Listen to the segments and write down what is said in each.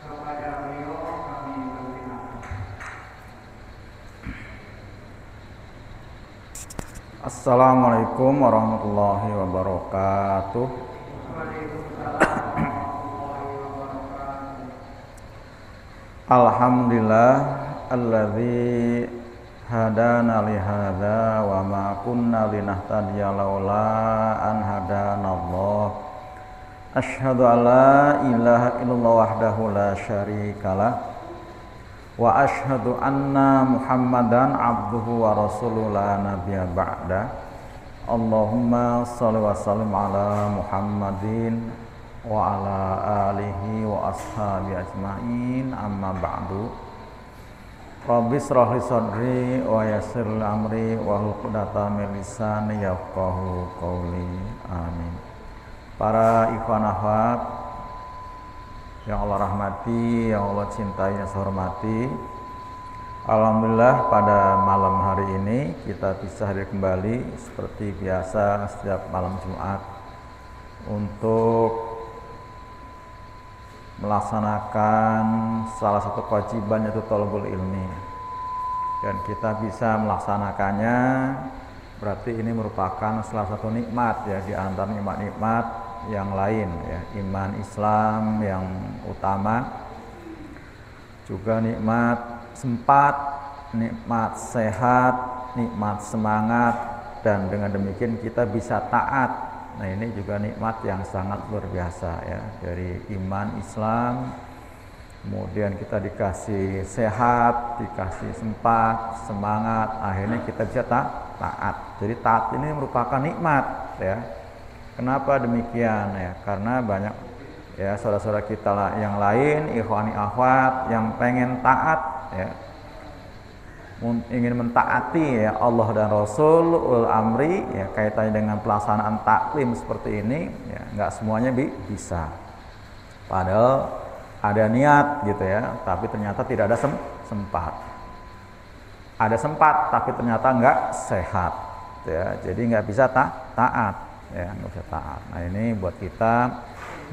kepada beliau kami persilakan. Assalamualaikum warahmatullahi wabarakatuh. Waalaikumsalam warahmatullahi wabarakatuh. Alhamdulillah alladzi hadana li hadza wa ma kunna linahtadiya laula an hadanallah. Asyhadu an la ilaha illallah wahdahu la syarikalah wa asyhadu anna Muhammadan abduhu wa rasuluhu la nabiyya ba'da. Allahumma shalli wa sallim ala Muhammadin wa ala alihi wa ashabi ajmain, amma ba'du. Rabbi shrah li sadri wa yassir li amri wa hlul 'uqdatam min lisani yafqahu qawli. Amin. Para ikhwan akhwat yang Allah rahmati, yang Allah cintai, yang saya hormati, alhamdulillah pada malam hari ini kita bisa hadir kembali seperti biasa setiap malam Jumat untuk melaksanakan salah satu kewajiban, yaitu thalabul ilmi. Dan kita bisa melaksanakannya berarti ini merupakan salah satu nikmat ya di antara nikmat-nikmat yang lain ya, iman Islam yang utama, juga nikmat sempat, nikmat sehat, nikmat semangat, dan dengan demikian kita bisa taat. Nah, ini juga nikmat yang sangat luar biasa ya, dari iman Islam. Kemudian kita dikasih sehat, dikasih sempat, semangat, akhirnya kita bisa taat. Jadi taat ini merupakan nikmat ya. Kenapa demikian ya? Karena banyak ya saudara-saudara kita yang lain, ikhwani akhwat yang pengen taat ya, ingin mentaati ya Allah dan Rasul ul amri ya, kaitannya dengan pelaksanaan taklim seperti ini ya, nggak semuanya bisa. Padahal ada niat gitu ya, tapi ternyata tidak ada sempat. Ada sempat tapi ternyata nggak sehat ya, jadi nggak bisa taat ya, nggak bisa taat. Nah, ini buat kita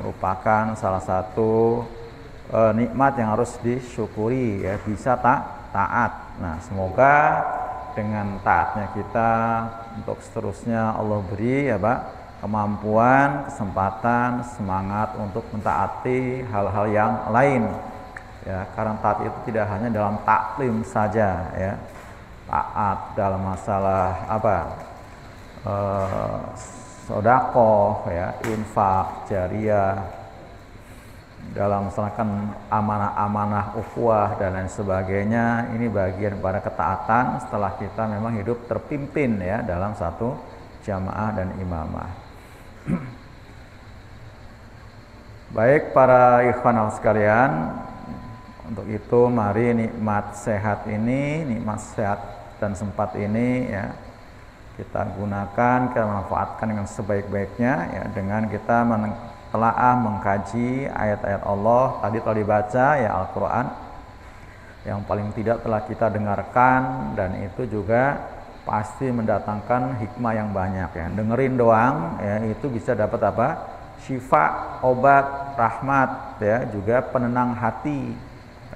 merupakan salah satu nikmat yang harus disyukuri ya, bisa taat. Nah, semoga dengan taatnya kita untuk seterusnya Allah beri ya Pak, kemampuan, kesempatan, semangat untuk mentaati hal-hal yang lain ya, karena taat itu tidak hanya dalam taklim saja ya, taat dalam masalah apa, sedekah ya, infak jariah, dalam melaksanakan amanah-amanah ukhuwah dan lain sebagainya. Ini bagian pada ketaatan setelah kita memang hidup terpimpin ya dalam satu jamaah dan imamah. Baik para ikhwan sekalian, untuk itu mari nikmat sehat ini, nikmat sehat dan sempat ini ya, kita gunakan, kita manfaatkan dengan sebaik-baiknya ya, dengan kita telaah mengkaji ayat-ayat Allah. Tadi telah dibaca ya Al-Quran, yang paling tidak telah kita dengarkan, dan itu juga pasti mendatangkan hikmah yang banyak ya. Dengerin doang ya, itu bisa dapat apa? Syifa, obat, rahmat ya, juga penenang hati.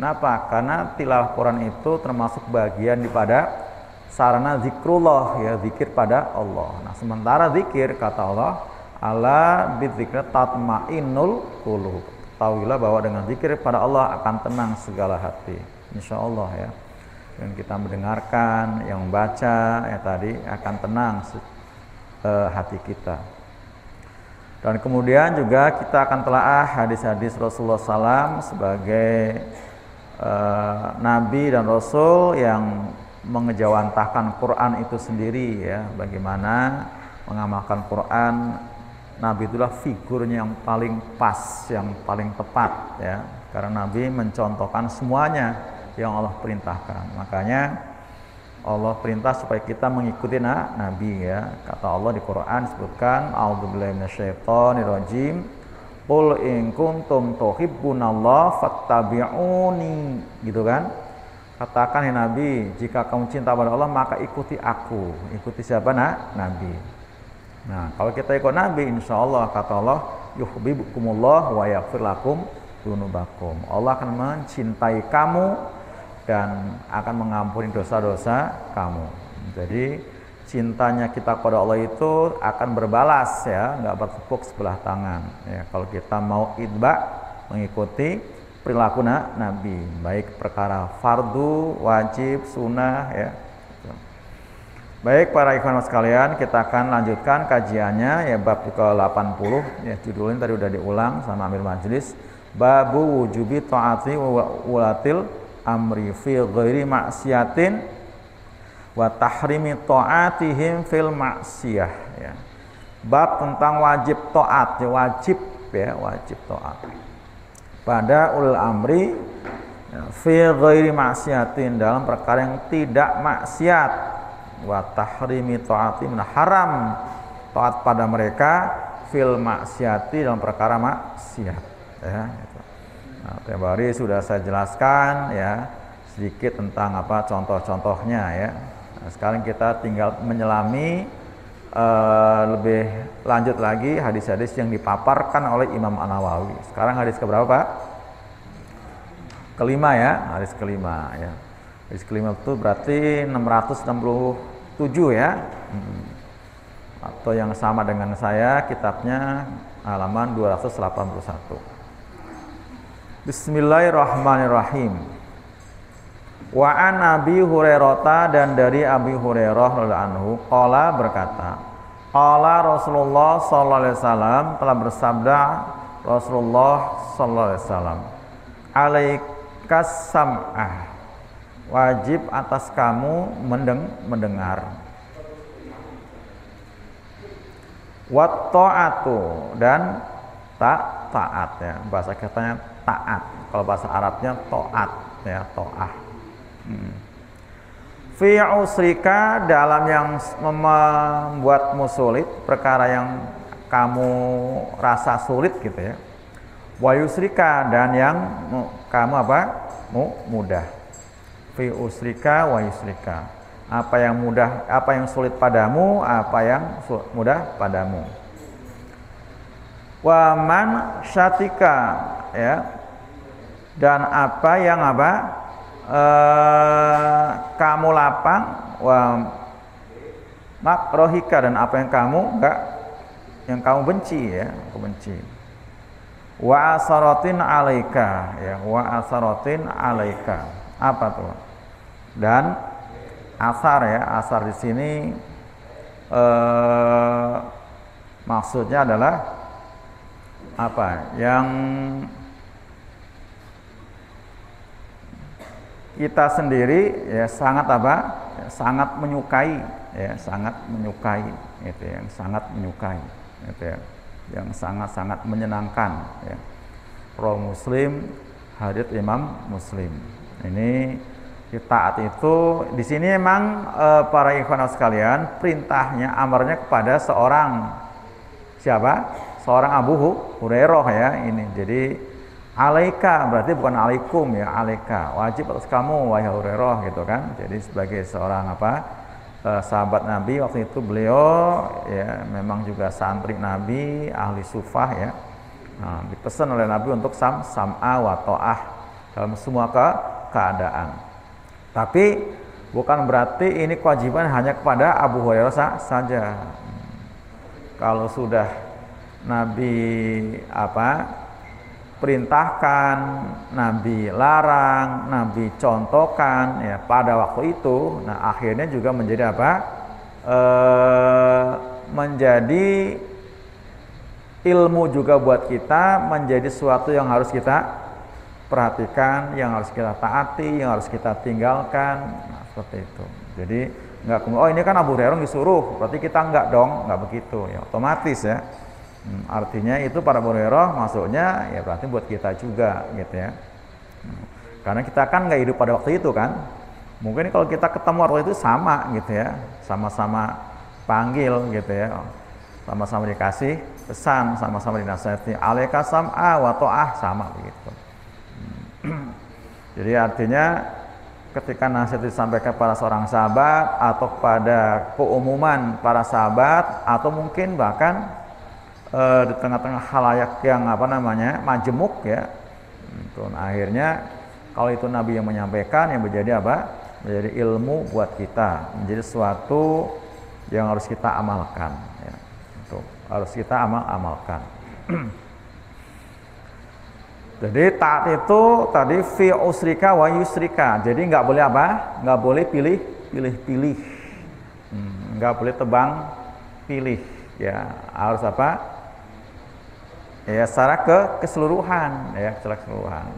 Kenapa? Karena tilawah Quran itu termasuk bagian daripada sarana zikrullah ya, zikir pada Allah. Nah, sementara zikir kata Allah, ala bidzikri tatmainnul qulub. Tahuilah bahwa dengan zikir pada Allah akan tenang segala hati. Insyaallah ya. Dan kita mendengarkan, yang membaca ya tadi akan tenang hati kita. Dan kemudian juga kita akan telaah hadis-hadis Rasulullah SAW sebagai Nabi dan Rasul yang mengejawantahkan Quran itu sendiri ya, bagaimana mengamalkan Quran. Nabi itulah figurnya yang paling pas, yang paling tepat ya, karena Nabi mencontohkan semuanya yang Allah perintahkan. Makanya Allah perintah supaya kita mengikuti Nabi ya. Kata Allah di Quran disebutkan, a'udzubillahi minasyaitonirrajim, qul in kuntum tuhibbunallaha fattabi'uni, gitu kan. Katakan ya Nabi, jika kamu cinta pada Allah maka ikuti aku. Ikuti siapa? Nabi. Nah, kalau kita ikut Nabi, insya Allah kata Allah, yuhibbukumullah wa yaghfir lakum dzunubakum. Allah akan mencintai kamu dan akan mengampuni dosa-dosa kamu. Jadi cintanya kita kepada Allah itu akan berbalas ya, nggak bertepuk sebelah tangan ya. Kalau kita mau itba, mengikuti perilaku Nabi, baik perkara fardu, wajib, sunnah ya. Baik para ikhwan sekalian, kita akan lanjutkan kajiannya ya, bab ke-80 ya, judulnya tadi udah diulang sama Amir Majlis, babu wujubi ta'ati wa ulatil amri fi ghairi maksiatin wa tahrimi ta'atihim fil maksiyah ya. Bab tentang wajib taat ya, wajib taat pada ulul amri ya, fi ghairi maksiatin, dalam perkara yang tidak maksiat, wa tahrimi ta'ati, haram taat pada mereka, fil maksiati, dalam perkara maksiat ya gitu. Nah, tempo hari sudah saya jelaskan ya sedikit tentang apa contoh-contohnya ya. Nah, sekarang kita tinggal menyelami lebih lanjut lagi hadis-hadis yang dipaparkan oleh Imam An-Nawawi. Sekarang hadis keberapa Pak? Kelima ya, hadis kelima ya. Hadis kelima itu berarti 667 ya. Atau yang sama dengan saya, kitabnya halaman 281. Bismillahirrahmanirrahim. Wa an Abi Hurairah, dan dari Abi Hurairah radhiyallahu anhu qala berkata, qala Rasulullah sallallahu alaihi wasallam, telah bersabda Rasulullah sallallahu alaihi wasallam, alaikas sam'ah, wajib atas kamu mendengar, wat ta'atu, dan taat ya, bahasa katanya taat, kalau bahasa Arabnya taat ya, ta'ah. Fi usrika, dalam yang membuatmu sulit, perkara yang kamu rasa sulit gitu ya. Wa yusrika, dan yang kamu apa? Mudah. Fi usrika wa yusrika, apa yang mudah, apa yang sulit padamu, apa yang mudah padamu. Wa man syatika ya, dan apa yang apa kamu lapang, wa makrohika, dan apa yang kamu enggak, yang kamu benci ya, benci. Wa asaratin alaika ya, wa asaratin alaika, apa tuh? Dan asar ya, asar di sini maksudnya adalah apa? Yang kita sendiri ya sangat apa? Ya, sangat menyukai ya, sangat menyukai itu, yang sangat menyukai itu ya, yang sangat-sangat menyenangkan ya. Rawi Muslim, hadits Imam Muslim. Ini taat itu di sini memang para ikhwan sekalian, perintahnya, amarnya kepada seorang siapa? Seorang Abu Hurairah ya ini. Jadi alaika berarti bukan alaikum ya, alaika, wajib atas kamu wahai Hurairah gitu kan. Jadi sebagai seorang apa? Sahabat Nabi waktu itu, beliau ya memang juga santri Nabi, ahli sufah ya. Nah, dipesan oleh Nabi untuk sam'a wa ta'ah dalam semua keadaan. Tapi bukan berarti ini kewajiban hanya kepada Abu Hurairah saja. Kalau sudah Nabi apa perintahkan, Nabi larang, Nabi contohkan ya pada waktu itu, nah akhirnya juga menjadi apa? Menjadi ilmu juga buat kita, menjadi sesuatu yang harus kita perhatikan, yang harus kita taati, yang harus kita tinggalkan. Nah, seperti itu. Jadi nggak oh ini kan Abu Hurairah disuruh, berarti kita nggak dong, nggak begitu ya, otomatis ya. Artinya itu para Abu Hurairah masuknya ya berarti buat kita juga gitu ya. Karena kita kan nggak hidup pada waktu itu kan. Mungkin kalau kita ketemu waktu itu sama gitu ya, sama-sama panggil gitu ya, sama-sama dikasih pesan, sama-sama dinasihati, alaika sam'a wa ta'ah, sama begitu. Jadi artinya ketika nasihat disampaikan pada seorang sahabat atau pada keumuman para sahabat atau mungkin bahkan di tengah-tengah khalayak yang apa namanya majemuk ya, Gitu. Nah, akhirnya kalau itu Nabi yang menyampaikan, yang menjadi apa? Menjadi ilmu buat kita, menjadi sesuatu yang harus kita amalkan. Ya. Itu harus kita amalkan. Jadi taat itu tadi fi usrika wa yusrika. Jadi nggak boleh apa? Nggak boleh pilih-pilih. Nggak boleh tebang pilih. Ya harus apa? Ya secara keseluruhan. Ya secara keseluruhan.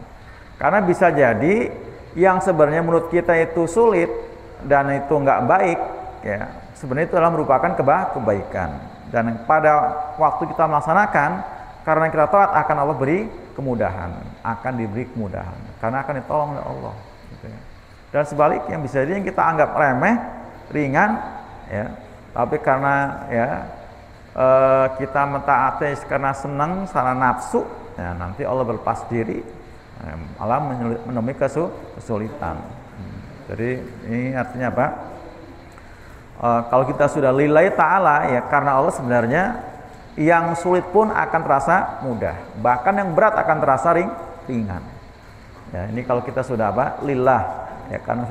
Karena bisa jadi yang sebenarnya menurut kita itu sulit dan itu nggak baik. Ya sebenarnya itu adalah merupakan kebaikan. Dan pada waktu kita melaksanakan, karena kita taat akan Allah beri kemudahan, akan diberi kemudahan, karena akan ditolong oleh Allah. Gitu ya. Dan sebaliknya bisa jadi yang kita anggap remeh, ringan, ya, tapi karena ya kita mentaati karena senang, karena nafsu, ya, nanti Allah berlepas diri, Allah menemui kesulitan. Jadi ini artinya apa? Kalau kita sudah lillahi ta'ala, ya karena Allah sebenarnya yang sulit pun akan terasa mudah, bahkan yang berat akan terasa ringan. Ya, ini kalau kita sudah apa? Lillah, ya karena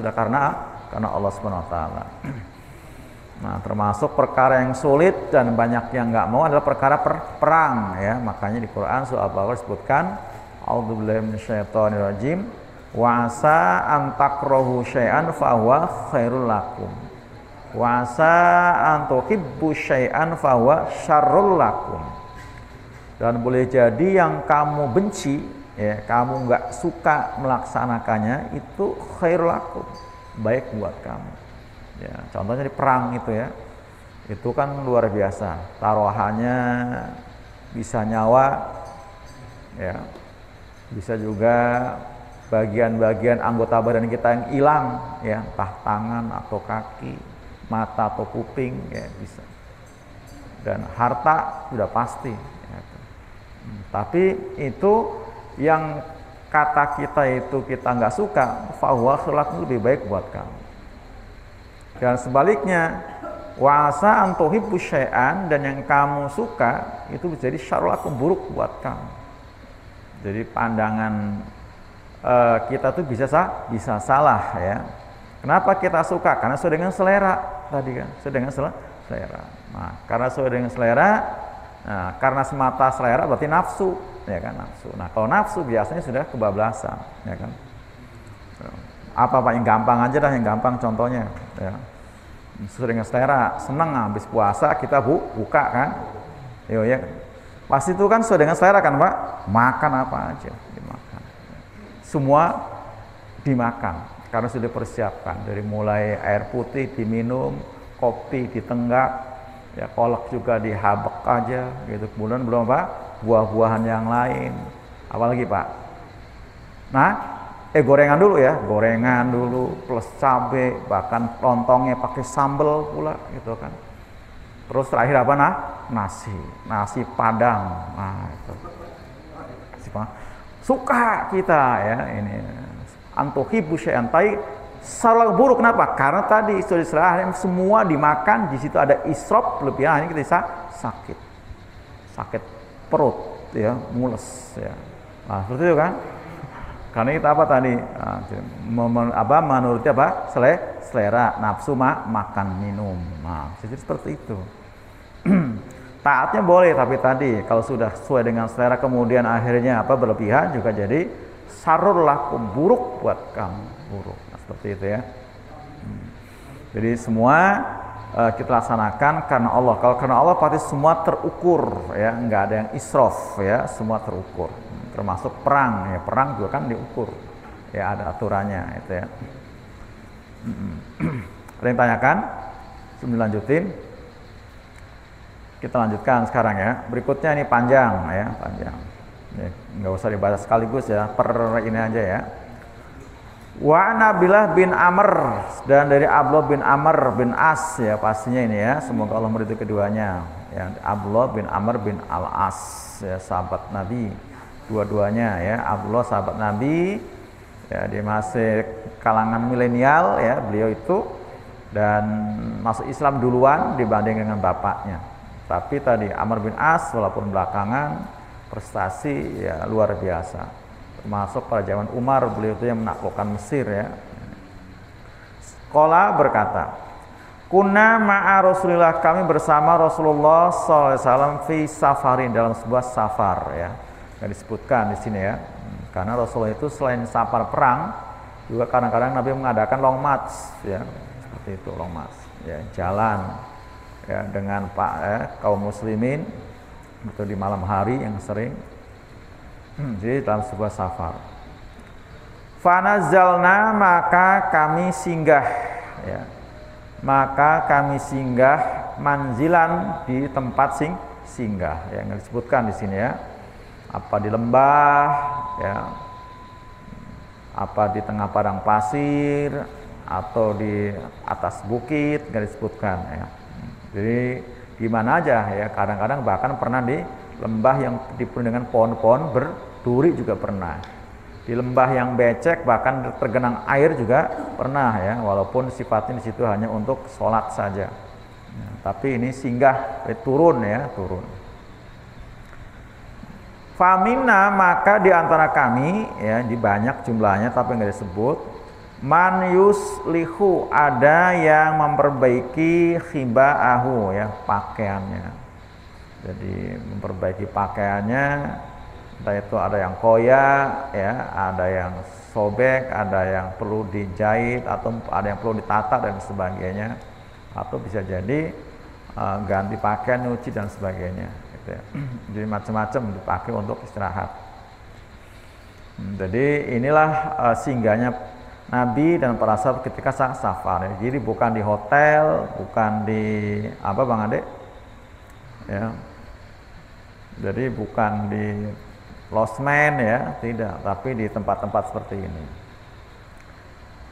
Allah Subhanahu wa taala. Nah, termasuk perkara yang sulit dan banyak yang nggak mau adalah perkara perang, ya. Makanya di Quran surah Al-Baqarah disebutkan a'udzubillahi minasyaitonirrajim wa asa an takrahu syai'an fa huwa khairul lakum. Wasa antuhibbu syai'an fahuwa syarrul lakum. Dan boleh jadi yang kamu benci, ya, kamu nggak suka melaksanakannya, itu khairul lakum, baik buat kamu. Ya, contohnya di perang itu ya, itu kan luar biasa, taruhannya bisa nyawa, ya, bisa juga bagian-bagian anggota badan kita yang hilang, ya, entah tangan atau kaki, mata atau kuping, ya bisa. Dan harta sudah pasti. Ya. Tapi itu yang kata kita itu kita nggak suka, fahuwa khilafun, lebih baik buat kamu. Dan sebaliknya, wasa antuhibbu syai'an, dan yang kamu suka itu bisa jadi syarrul lakum, buruk buat kamu. Jadi pandangan kita tuh bisa salah, ya. Kenapa kita suka? Karena sesuai dengan selera tadi kan, sesuai dengan selera. Nah, karena sesuai dengan selera, nah, karena semata selera berarti nafsu, ya kan, nafsu. Nah, kalau nafsu biasanya sudah kebablasan, ya kan. Apa yang gampang aja dah, yang gampang contohnya, ya. Sesuai dengan selera, senang habis puasa kita buka kan, yo ya. Pasti itu kan sesuai dengan selera kan, Pak. Makan apa aja dimakan, semua dimakan. Karena sudah dipersiapkan, dari mulai air putih diminum, kopi ditenggak, ya kolak juga dihabek aja, gitu. Kemudian belum apa, buah-buahan yang lain, apalagi Pak. Nah, gorengan dulu ya, gorengan dulu plus cabai, bahkan lontongnya pakai sambal pula, gitu kan. Terus terakhir apa nasi padang, nah itu. Suka kita ya ini. Antuhibbu syai'an, tai salah buruk. Kenapa? Karena tadi sudah semua dimakan, di situ ada israf berlebihan, kita bisa sakit perut, ya, mules, ya. Nah, seperti itu kan? Karena kita apa tadi? Menurut apa? Selera, nafsu makan minum. Nah, jadi seperti itu. Taatnya boleh, tapi tadi kalau sudah sesuai dengan selera kemudian akhirnya apa berlebihan juga jadi syarrul lakum, buruk buat kamu, buruk. Nah, seperti itu ya. Jadi semua kita laksanakan karena Allah. Kalau karena Allah pasti semua terukur, ya, nggak ada yang israf, ya, semua terukur. Termasuk perang, ya, perang juga kan diukur, ya, ada aturannya, itu ya. Ada yang tanyakan? Sebelum lanjutin, kita lanjutkan sekarang ya. Berikutnya ini panjang, ya, panjang. Ya, nggak usah dibahas sekaligus ya, per ini aja ya. Wa Nabilah bin Amr, dan dari Abdullah bin Amr bin As, ya pastinya ini ya, semoga Allah meridhai keduanya. Ya, Abdullah bin Amr bin Al-As, ya, sahabat Nabi dua-duanya ya. Abdullah sahabat Nabi, ya, dia masih kalangan milenial ya beliau itu, dan masuk Islam duluan dibanding dengan bapaknya. Tapi tadi Amr bin As walaupun belakangan prestasi ya luar biasa. termasuk pada zaman Umar, beliau itu yang menaklukkan Mesir ya. Qala berkata, kunna ma'a Rasulillah, kami bersama Rasulullah SAW fi safarin, dalam sebuah safar ya. Nggak disebutkan di sini ya. Karena Rasulullah itu selain safar perang, juga kadang-kadang Nabi mengadakan long march ya. Seperti itu long march ya, jalan ya dengan kaum muslimin itu di malam hari yang sering. Jadi dalam sebuah safar. Fanazalna, maka kami singgah ya. Maka kami singgah manzilan, di tempat singgah yang disebutkan di sini ya. Apa di lembah ya, apa di tengah padang pasir, atau di atas bukit, nggak disebutkan ya. Jadi di mana aja ya, kadang-kadang bahkan pernah di lembah yang dipenuhi dengan pohon-pohon berduri juga pernah. Di lembah yang becek bahkan tergenang air juga pernah ya, walaupun sifatnya di situ hanya untuk sholat saja. Ya, tapi ini singgah, turun ya, turun. Famina, maka di antara kami ya, di banyak jumlahnya tapi nggak disebut, man yuslihu, ada yang memperbaiki khibaahu ya, pakaiannya. Jadi memperbaiki pakaiannya, entah itu ada yang koyak ya, ada yang sobek, ada yang perlu dijahit, atau ada yang perlu ditata dan sebagainya, atau bisa jadi ganti pakaian, nyuci dan sebagainya gitu ya. Jadi macam-macam dipakai untuk istirahat. Jadi inilah singgahnya Nabi dan para sahabat ketika safar ya. Jadi bukan di hotel, bukan di apa Bang Ade ya, jadi bukan di losmen ya, tidak, tapi di tempat-tempat seperti ini.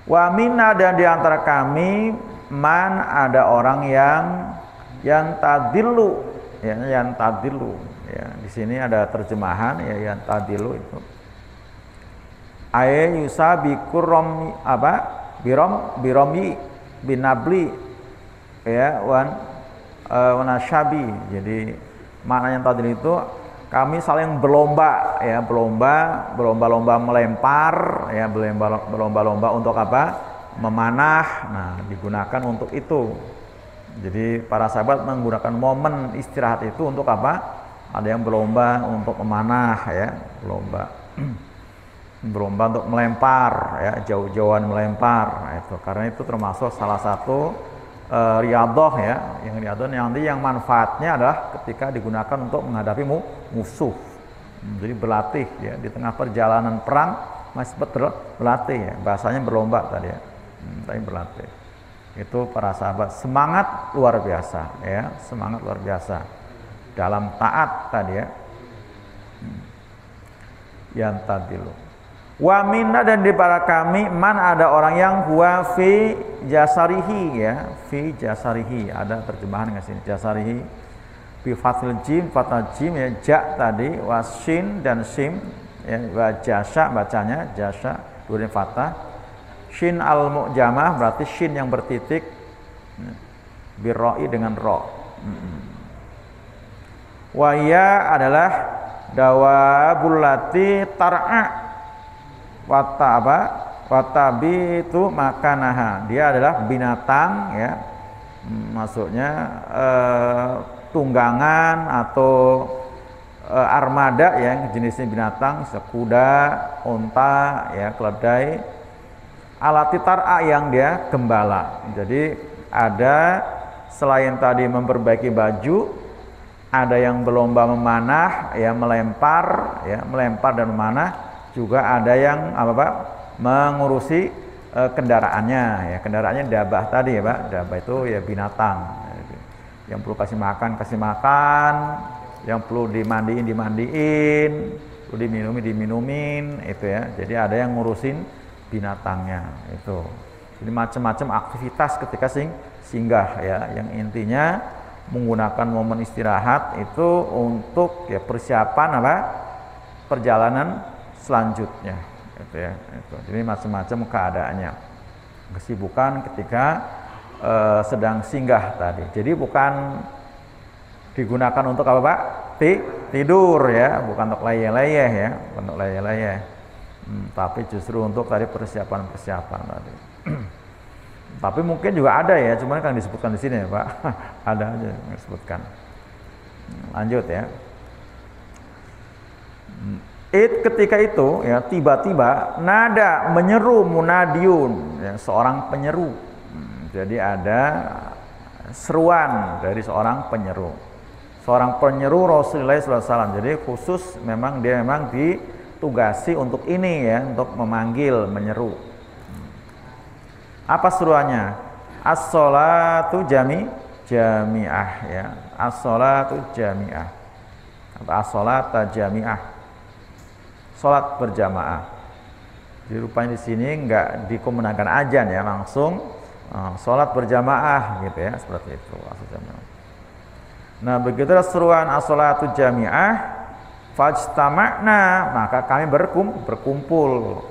Wa minna, dan di antara kami man, ada orang yang tadilu ya, yang tadilu ya. Di sini ada terjemahan ya, yang tadilu itu ay yusabiqur rom apa biromi binabli ya wanasyabi. Jadi makna yang tadi itu kami saling berlomba ya, berlomba-lomba melempar ya, berlomba-lomba untuk apa? Memanah. Nah, digunakan untuk itu. Jadi para sahabat menggunakan momen istirahat itu untuk apa? Ada yang berlomba untuk memanah ya, berlomba untuk melempar ya, jauh-jauhan melempar. Nah, itu karena itu termasuk salah satu riyadhah ya, yang riyadhah nanti yang manfaatnya adalah ketika digunakan untuk menghadapi musuh. Jadi berlatih ya, di tengah perjalanan perang masih berlatih ya, bahasanya berlomba tadi ya, tapi berlatih. Itu para sahabat semangat luar biasa ya, semangat luar biasa dalam taat tadi ya. Yang tadilu. Wa minna, dan di para kami man, ada orang yang huwa fi jasarihi ya, fi jasarihi, ada terjemahan nggak sini jasarihi, bi fathil jim, fathah jim ya, ja tadi, wasin dan sim ya, wa jasa bacanya jasa, dua fathah, shin al mu'jamah berarti shin yang bertitik, birroi dengan ro. Wa ya adalah dawabul lati tar'a watabi itu makanaha, dia adalah binatang ya, maksudnya tunggangan atau armada yang jenisnya binatang, kuda, unta ya, keledai, alati tar'a yang dia gembala. Jadi ada selain tadi memperbaiki baju, ada yang berlomba memanah ya, melempar dan memanah. Juga ada yang mengurusi kendaraannya ya, kendaraannya dabah tadi ya Pak, dabah itu ya binatang yang perlu kasih makan, yang perlu dimandiin, perlu diminumin itu ya. Jadi ada yang ngurusin binatangnya itu. Jadi macam-macam aktivitas ketika singgah ya, yang intinya menggunakan momen istirahat itu untuk ya persiapan perjalanan selanjutnya itu ya, itu. Jadi macam-macam keadaannya, kesibukan ketika sedang singgah tadi. Jadi bukan digunakan untuk apa Pak? Tidur ya, bukan untuk leyeh-leyeh ya, bukan untuk leyeh-leyeh. Tapi justru untuk tadi persiapan tadi. Tapi mungkin juga ada ya, cuman kan disebutkan di sini ya Pak. Ada aja yang disebutkan. Lanjut ya. Ketika itu ya tiba-tiba nada menyeru munadiun, ya, seorang penyeru. Jadi ada seruan dari seorang penyeru. Seorang penyeru Rasulullah SAW. Jadi khusus memang dia memang ditugasi untuk ini ya, untuk memanggil, menyeru. Apa seruannya? As-sholatu jami'ah ya. As-sholatu jami'ah. Atau as-sholata jami'ah. Salat berjamaah. Jadi rupanya di sini enggak dikumandangkan azan ya, langsung salat berjamaah gitu ya, seperti itu maksudnya. Nah, begitu seruan as-sholatu jami'ah, fajtama'na, maka kami berkumpul.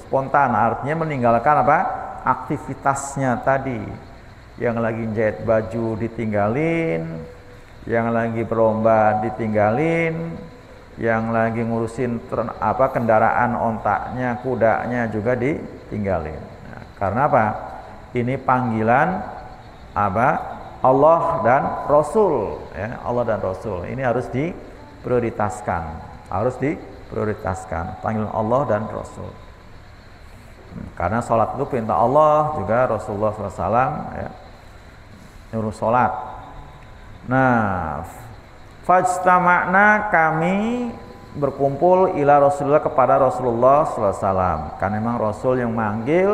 Spontan, artinya meninggalkan apa? Aktivitasnya tadi. Yang lagi jahit baju ditinggalin, yang lagi berlomba ditinggalin, yang lagi ngurusin kendaraan ontaknya, kudanya juga ditinggalin. Nah, karena apa? Ini panggilan apa? Allah dan Rasul ya, Allah dan Rasul. Ini harus diprioritaskan. Panggilan Allah dan Rasul. Karena sholat itu perintah Allah, juga Rasulullah SAW ya, nyuruh sholat. Nah, fajtama'na, kami berkumpul ila Rasulullah, kepada Rasulullah SAW. Karena memang Rasul yang manggil,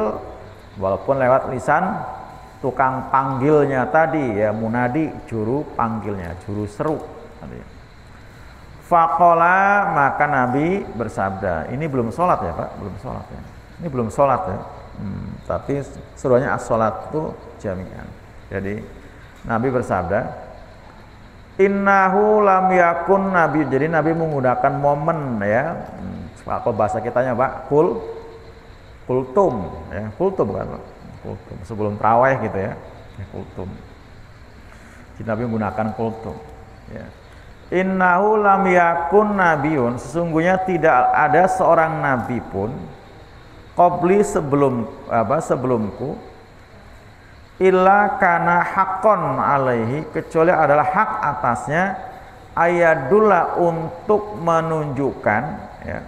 walaupun lewat lisan tukang panggilnya tadi ya, munadi, juru panggilnya, juru seru tadi. Faqala, maka Nabi bersabda. Ini belum sholat ya Pak, belum sholat ya. Ini belum sholat ya. Tapi seruannya as-sholat itu jami'an. Jadi Nabi bersabda, innahu lam yakun Nabi. Jadi Nabi menggunakan momen ya. Kalau bahasa kitanya Pak, kultum ya, kultum kan Pak. Kultum sebelum tarawih gitu ya, kultum. Jadi Nabi menggunakan kultum ya. Innahu lam yakun nabiyun, sesungguhnya tidak ada seorang nabi pun qabli, sebelumku, illa kana haqqon alaihi, kecuali adalah hak atasnya, ayadullah, untuk menunjukkan ya.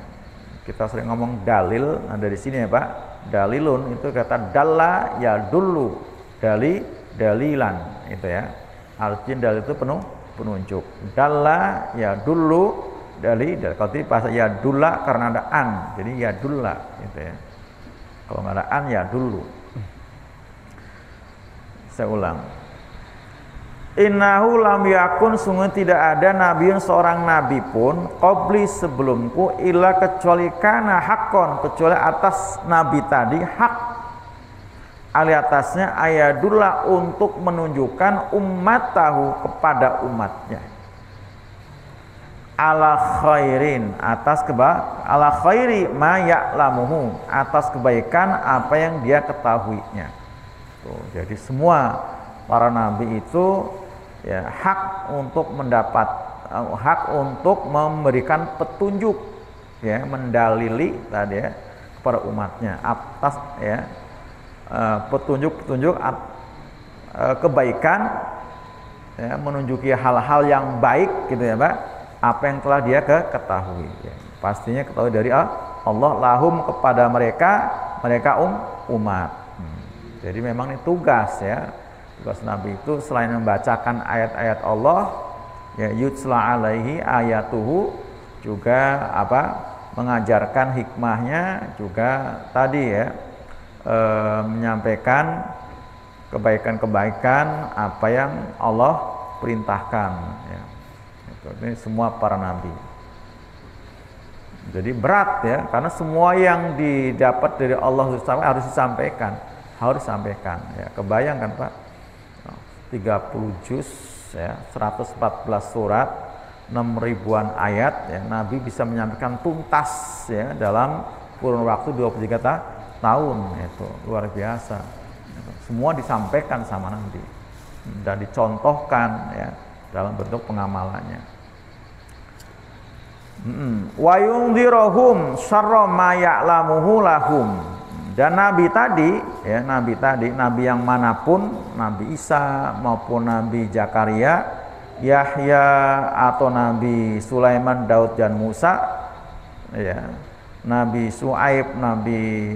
Kita sering ngomong dalil, ada di sini ya Pak. Dalilun itu kata dalla ya dulu, dalilan itu ya. Artinya dalil itu penunjuk. Dalla ya dulu, dalil. Kalau tadi bahasa ya dulla karena ada an, jadi ya dulla gitu ya. Kalau nggak ada an ya dulu. Saya ulang. Innahu lam yakun, sungguh tidak ada nabiun, seorang nabi pun, qabli, sebelumku, illa, kecuali kana haqqon, kecuali atas nabi tadi hak, ali atasnya, ayadullah, untuk menunjukkan ummatahu, kepada umatnya, ala khairin, atas ala khairi ma ya'lamuhu, atas kebaikan apa yang dia ketahuinya. Tuh, jadi semua para nabi itu ya hak untuk mendapat, hak untuk memberikan petunjuk ya, mendalili tadi ya kepada umatnya atas ya petunjuk kebaikan ya, menunjuki hal-hal yang baik gitu ya Pak, apa yang telah dia ketahui ya. Pastinya ketahui dari Allah, lahum, kepada mereka umat. Jadi memang ini tugas ya. Tugas Nabi itu selain membacakan ayat-ayat Allah ya, yutsla alaihi ayatuhu, juga mengajarkan hikmahnya, juga tadi ya menyampaikan kebaikan-kebaikan apa yang Allah perintahkan ya. Ini semua para nabi. Jadi berat ya, karena semua yang didapat dari Allah harus disampaikan ya. Kebayang kan Pak, 30 juz ya, 114 surat, 6.000-an ayat ya, Nabi bisa menyampaikan tuntas ya dalam kurun waktu 23 tahun. Itu luar biasa. Semua disampaikan sama Nabi dan dicontohkan ya dalam bentuk pengamalannya. Wa yundhiruhum syarra ma ya'lamuhu lahum. Dan nabi tadi, nabi yang manapun, Nabi Isa maupun Nabi Zakaria, Yahya atau Nabi Sulaiman, Daud dan Musa, ya, Nabi Su'aib, Nabi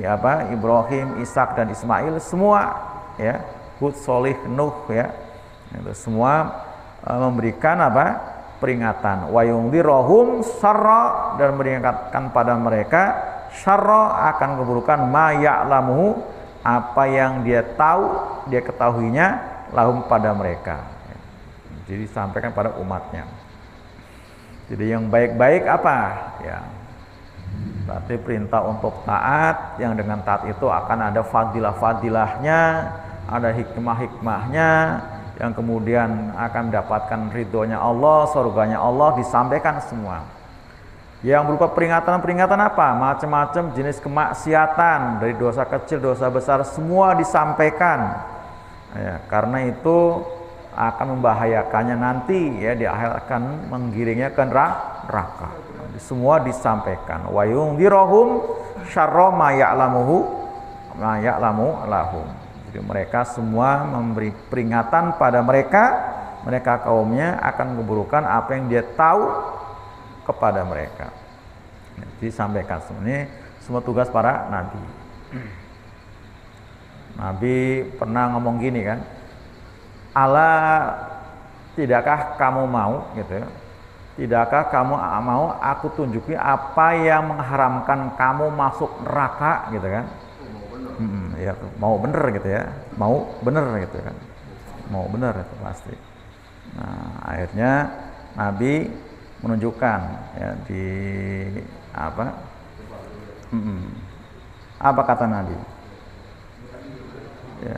Ibrahim, Ishak dan Ismail, semua, ya, Hud, Solih, Nuh, ya, itu semua memberikan peringatan. Wa yundhiruhum syarra, dan memperingatkan pada mereka syarra akan keburukan ma ya'lamuhu, apa yang dia tahu, dia ketahuinya, lahum pada mereka. Jadi sampaikan pada umatnya. Jadi yang baik-baik apa? Ya, berarti perintah untuk taat, yang dengan taat itu akan ada fadilah-fadilahnya, ada hikmah-hikmahnya, yang kemudian akan mendapatkan ridhonya Allah, surganya Allah, disampaikan semua. Yang berupa peringatan-peringatan apa? Macam-macam jenis kemaksiatan, dari dosa kecil, dosa besar, semua disampaikan. Ya, karena itu akan membahayakannya nanti, ya, di akhir akan menggiringnya ke neraka. Semua disampaikan. Wa yundhiruhum syarra ma ya'lamuhu ma ya'lamu lahum. Jadi mereka semua memberi peringatan pada mereka kaumnya akan keburukan apa yang dia tahu kepada mereka. Disampaikan ini semua tugas para nabi. Nabi pernah ngomong gini kan, ala tidakkah kamu mau, gitu ya, tidakkah kamu mau aku tunjuki apa yang mengharamkan kamu masuk neraka, gitu kan. Ya, mau bener gitu ya, mau bener gitu kan, mau bener itu pasti. Nah, akhirnya Nabi menunjukkan, ya, di apa kata Nabi, ya,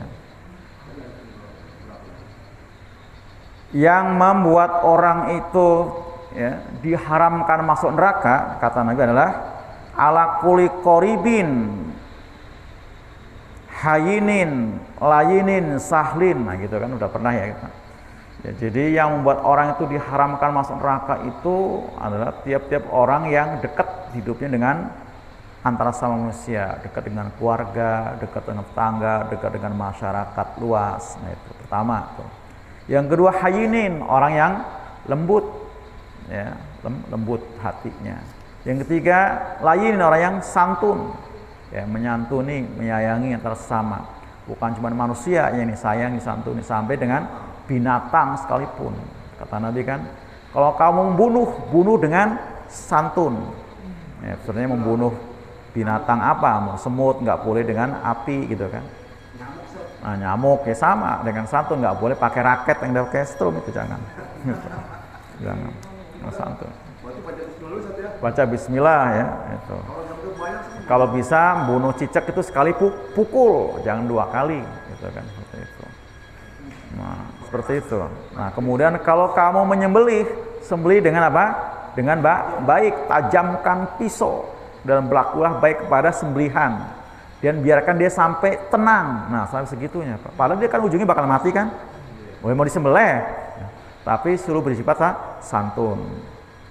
yang membuat orang itu, ya, diharamkan masuk neraka, kata Nabi adalah ala kulli qoribin hayinin layinin sahlin. Nah gitu kan, udah pernah ya kita. Ya, jadi yang membuat orang itu diharamkan masuk neraka itu adalah tiap-tiap orang yang dekat hidupnya dengan antara sama manusia, dekat dengan keluarga, dekat dengan tetangga, dekat dengan masyarakat luas. Nah itu pertama tuh. Yang kedua hayinin, orang yang lembut, ya, lembut hatinya. Yang ketiga layinin, orang yang santun, ya, menyantuni, menyayangi antara sesama. Bukan cuma manusia yang disayang, disantuni, sampai dengan binatang sekalipun. Kata Nabi kan, kalau kamu bunuh dengan santun. Ya, sebenarnya membunuh binatang apa? Semut nggak boleh dengan api gitu kan. Nah, nyamuk ya sama dengan santun, nggak boleh pakai raket yang udah kayak strum, itu jangan. Jangan. Santun. Baca bismillah, ya, itu. Kalau bisa bunuh cicak itu sekali pukul, jangan 2 kali, gitu kan, seperti itu. Nah, seperti itu. Nah, kemudian kalau kamu sembelih dengan apa? Dengan baik, tajamkan pisau dan berlakulah baik kepada sembelihan. Dan biarkan dia sampai tenang. Nah, sampai segitunya, Pak. Padahal dia kan ujungnya bakal mati kan? Mau disembelih. Tapi suruh bersifat santun.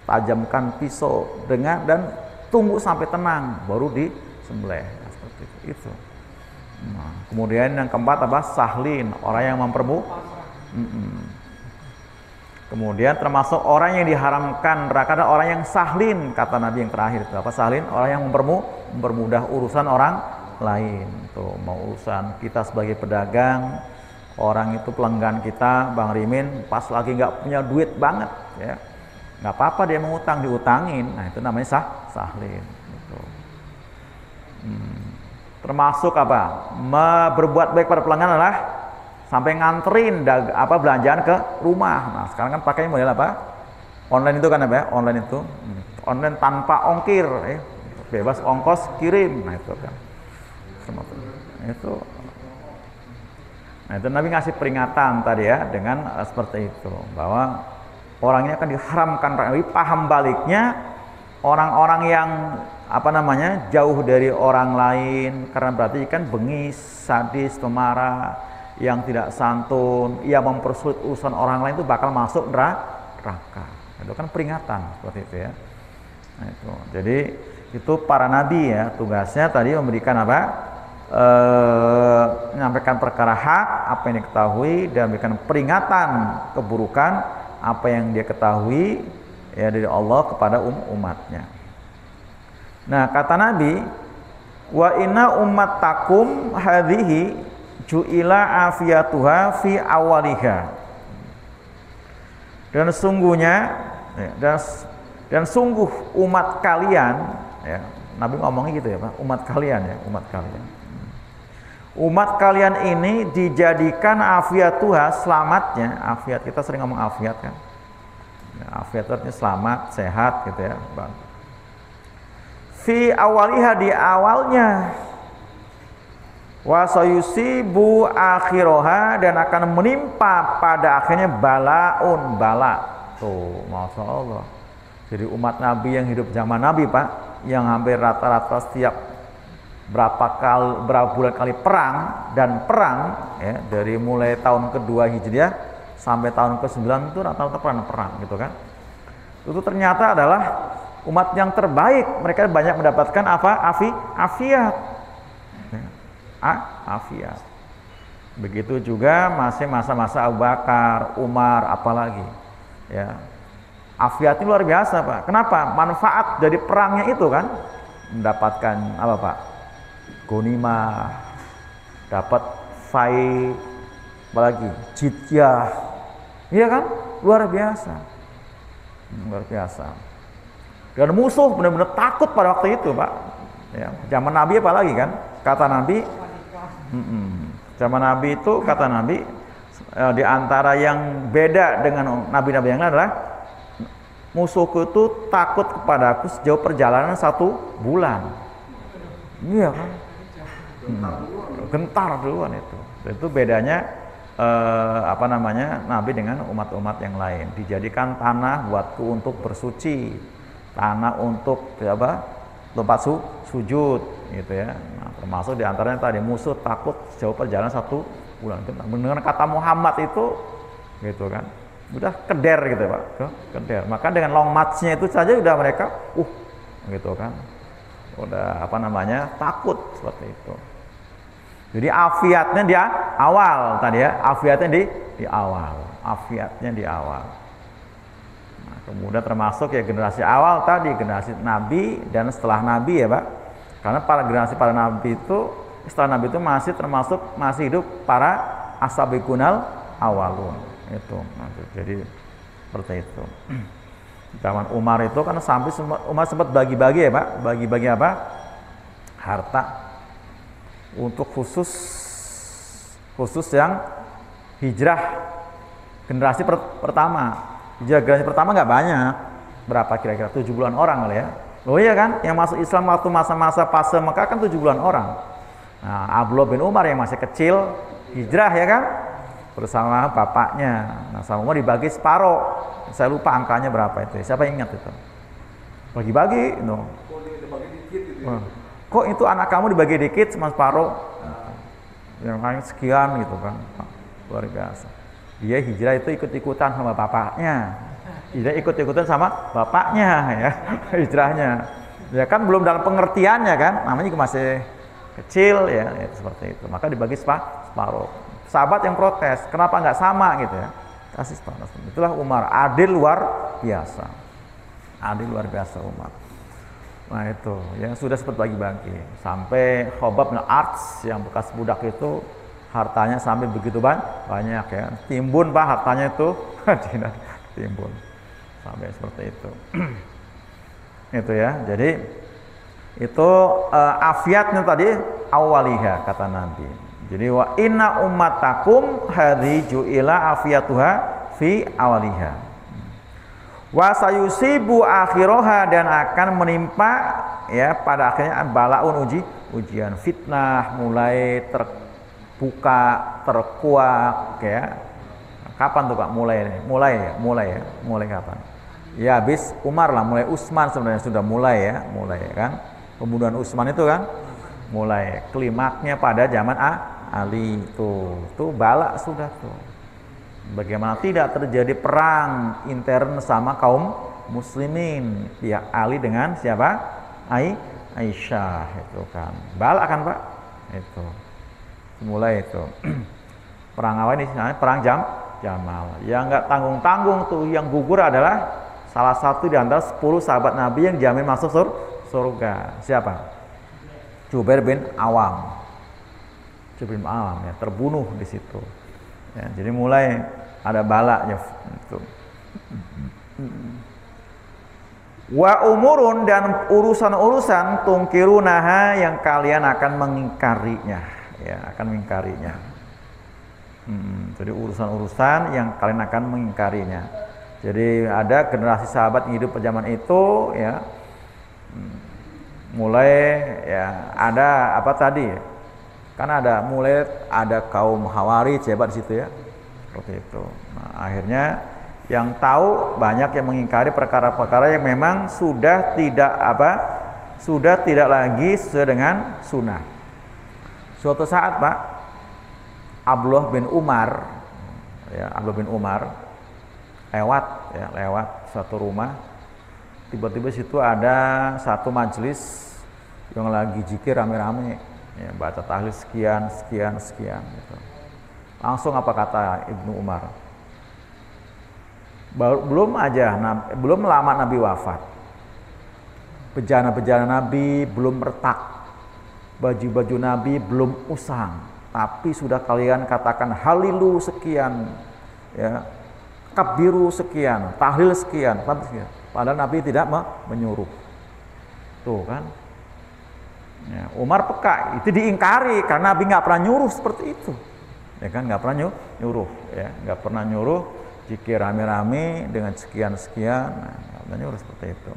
Tajamkan pisau dan tunggu sampai tenang baru disembelih. Nah, seperti itu. Nah, kemudian yang keempat apa? Sahlin, orang yang Kemudian termasuk orang yang diharamkan neraka adalah orang yang sahlin, kata Nabi yang terakhir itu. Apa sahlin? Orang yang mempermudah urusan orang lain. Tuh, mau urusan kita sebagai pedagang, orang itu pelanggan kita, Bang Rimin, pas lagi nggak punya duit banget, ya, nggak apa-apa dia mengutang, diutangin. Nah, itu namanya sahlin. Gitu. Termasuk apa? Berbuat baik pada pelanggan adalah sampai nganterin belanjaan ke rumah. Nah, sekarang kan pakainya model apa? Online itu kan apa ya? Online itu. Online tanpa ongkir, ya. Bebas ongkos kirim. Nah, itu kan. Itu. Nah, itu Nabi ngasih peringatan tadi ya dengan seperti itu, bahwa orang ini akan diharamkan. Nabi paham baliknya, orang-orang yang jauh dari orang lain, karena berarti kan bengis, sadis, pemarah, yang tidak santun, yang mempersulit urusan orang lain itu bakal masuk neraka. Itu kan peringatan seperti itu ya. Nah, itu. Jadi itu para nabi ya, tugasnya tadi memberikan apa? Menyampaikan perkara hak, apa yang diketahui, dan memberikan peringatan keburukan apa yang dia ketahui ya dari Allah kepada umatnya. Nah, kata Nabi, wa inna ummatakum hadhihi ju'ila afiyatuha fi awaliha. Dan sungguhnya ya, dan sungguh umat kalian ya, Nabi ngomongnya gitu ya Pak, umat kalian ya, umat kalian. Umat kalian ini dijadikan afiyatuha, selamatnya. Afiat, kita sering ngomong afiat kan. Ya, afiat itu artinya selamat, sehat gitu ya, Bang. Fi awaliha, di awalnya. Wa sayusibu akhiroha, dan akan menimpa pada akhirnya balaun, bala. Tuh, Masya Allah. Jadi umat Nabi yang hidup zaman Nabi Pak, yang hampir rata-rata setiap berapa bulan kali perang ya, dari mulai tahun kedua Hijriah sampai tahun ke-9 itu rata-rata perang gitu kan. Itu ternyata adalah umat yang terbaik, mereka banyak mendapatkan apa? Afiat. Afiat. Begitu juga masih masa-masa Abu Bakar, Umar, apalagi ya. Afiatnya luar biasa Pak. Kenapa? Manfaat dari perangnya itu kan mendapatkan apa Pak? Ghanimah, dapat fai, apalagi jizyah. Iya kan? Luar biasa. Luar biasa. Dan musuh benar-benar takut pada waktu itu Pak. Ya, zaman Nabi apalagi kan? Kata Nabi, zaman Nabi itu kata Nabi, di antara yang beda dengan nabi-nabi yang lain adalah musuhku itu takut kepadaku sejauh perjalanan 1 bulan. Iya kan? Gentar duluan itu. Itu bedanya apa namanya, Nabi dengan umat-umat yang lain. Dijadikan tanah buatku untuk bersuci, tanah untuk apa? Tempat sujud gitu ya. Nah, termasuk diantaranya tadi musuh takut sejauh perjalanan 1 bulan. Dengan kata Muhammad itu gitu kan, udah keder gitu ya Pak, keder. Maka dengan long march-nya itu saja udah mereka gitu kan, udah apa namanya, takut seperti itu. Jadi afiatnya di awal tadi ya, afiatnya di awal, afiatnya di awal. Nah, kemudian termasuk ya generasi awal tadi, generasi Nabi dan setelah Nabi ya Pak. Karena para Nabi itu, setelah Nabi itu masih hidup para as-sabiqunal awalun itu. Nah, jadi seperti itu. Zaman Umar itu kan Umar sempat bagi-bagi ya Pak, bagi-bagi apa? Harta untuk khusus yang hijrah generasi pertama. Hijrah generasi pertama nggak banyak, berapa kira-kira 70-an orang kali ya. Oh iya kan, yang masuk Islam waktu masa-masa fase Mekah kan 70-an orang. Nah, Abdullah bin Umar yang masih kecil hijrah ya kan, bersama bapaknya. Nah, sama Umar dibagi separuh. Saya lupa angkanya berapa itu. Siapa yang ingat itu? Bagi-bagi, no. Kok itu anak kamu dibagi dikit cuma separuh? Yang lain sekian gitu kan. Luar biasa. Dia hijrah itu ikut-ikutan sama bapaknya. Hijrah ikut-ikutan sama bapaknya ya. Hijrahnya. Ya kan belum dalam pengertiannya kan. Namanya juga masih kecil ya, seperti itu. Maka dibagi separuh. Sahabat yang protes, kenapa nggak sama gitu ya? Kasih separuh. Itulah Umar, adil luar biasa. Adil luar biasa Umar. Nah itu, yang sudah sempat bagi-bagi. Sampai Khobab bin Arts yang bekas budak itu hartanya sampai begitu banyak ya. Timbun Pak hartanya itu, timbun. Sampai seperti itu. Itu ya. Jadi itu afiatnya tadi awaliha kata Nabi. Jadi wa inna ummatakum hadhi ju'ila afiyatuha fi awaliha. Wa sayusibu akhiroha, dan akan menimpa ya pada akhirnya balaun ujian, fitnah mulai terbuka, terkuak ya. Kapan tuh Pak mulai kapan? Ya habis Umar lah, mulai Utsman sebenarnya sudah mulai ya kan. Pembunuhan Utsman itu kan mulai, klimaknya pada zaman Ali tuh bala sudah tuh. Bagaimana tidak terjadi perang intern sama kaum muslimin. Pihak Ali dengan siapa? Aisyah itu kan. Bala kan Pak? Itu. Mulai itu. Perang apa ini? Perang Jamal. Yang nggak tanggung-tanggung tuh yang gugur adalah salah satu di antara 10 sahabat Nabi yang jamin masuk surga. Siapa? Jubair bin Awam. Jubair bin Awam ya, terbunuh di situ. Ya, jadi mulai ada balanya itu. Wa umurun, dan urusan-urusan tungkirunaha yang kalian akan mengingkarinya, ya, akan mengingkarinya. Jadi urusan-urusan yang kalian akan mengingkarinya. Jadi ada generasi sahabat yang hidup pada zaman itu, ya, mulai ya ada apa tadi? Kan ada mulai ada kaum Khawarij hebat di situ ya, seperti itu. Nah, akhirnya yang tahu banyak yang mengingkari perkara-perkara yang memang sudah tidak lagi sesuai dengan sunnah. Suatu saat Pak, Abdullah bin Umar lewat suatu rumah. Tiba-tiba situ ada satu majelis yang lagi zikir rame-rame, ya, baca tahlil sekian gitu. Langsung apa kata Ibnu Umar? Belum lama Nabi wafat, bejana-bejana Nabi belum retak, baju-baju Nabi belum usang, tapi sudah kalian katakan halilu sekian, ya, kabiru sekian, tahlil sekian. Padahal Nabi tidak menyuruh. Tuh kan. Ya, Umar peka, itu diingkari karena Nabi nggak pernah nyuruh seperti itu. Ya kan, nggak pernah nyuruh, ya, nggak pernah nyuruh jikir rame-rame dengan sekian-sekian, nah, nggak pernah nyuruh seperti itu.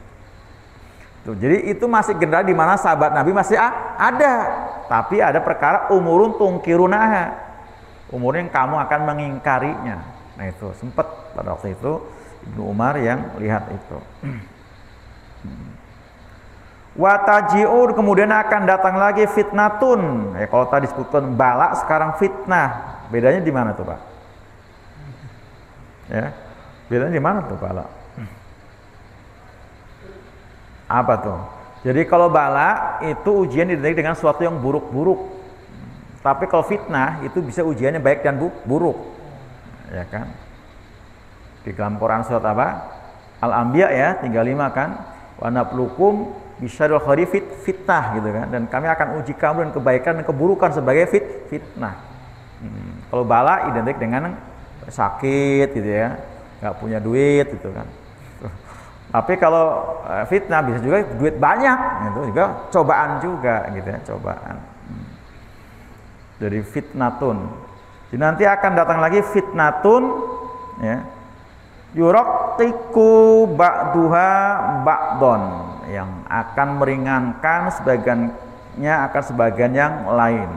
Tuh, jadi itu masih generasi di mana sahabat Nabi masih ada, tapi ada perkara umurun tungkirunaha, umur yang kamu akan mengingkarinya. Nah itu sempat pada waktu itu Ibnu Umar yang lihat itu. Wataji'ud, kemudian akan datang lagi fitnatun. Ya, kalau tadi disebutkan bala, sekarang fitnah. Bedanya di mana tuh Pak? Ya, bedanya di mana tuh bala? Apa tuh? Jadi kalau bala itu ujian identik dengan sesuatu yang buruk-buruk. Tapi kalau fitnah itu bisa ujiannya baik dan buruk. Ya kan? Di dalam Quran surat apa? Al-Anbiya ya, 35 kan? Wa nablukum bisyarril khairi fitnah gitu kan. Dan kami akan uji kamu dan kebaikan dan keburukan sebagai fitnah. Kalau bala identik dengan sakit gitu ya, nggak punya duit gitu kan. Tapi kalau fitnah bisa juga duit banyak, itu juga cobaan juga gitu ya, cobaan. Jadi fitnatun. Jadi nanti akan datang lagi fitnatun, ya. Yuraqqiku ba'duha ba'don, yang akan meringankan sebagiannya akan sebagian yang lain.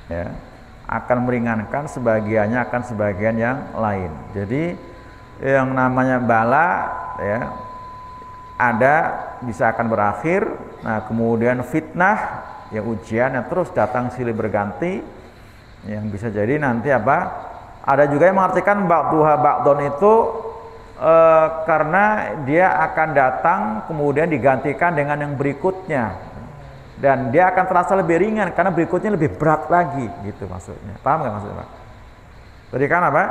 Ya. Akan meringankan sebagiannya akan sebagian yang lain. Jadi yang namanya bala ya ada bisa akan berakhir. Nah, kemudian fitnah yang ujian yang terus datang silih berganti, yang bisa jadi nanti apa? Ada juga yang mengartikan ba'duha ba'don itu karena dia akan datang kemudian digantikan dengan yang berikutnya. Dan dia akan terasa lebih ringan karena berikutnya lebih berat lagi, gitu maksudnya. Paham nggak maksudnya Pak? Tadi kan apa?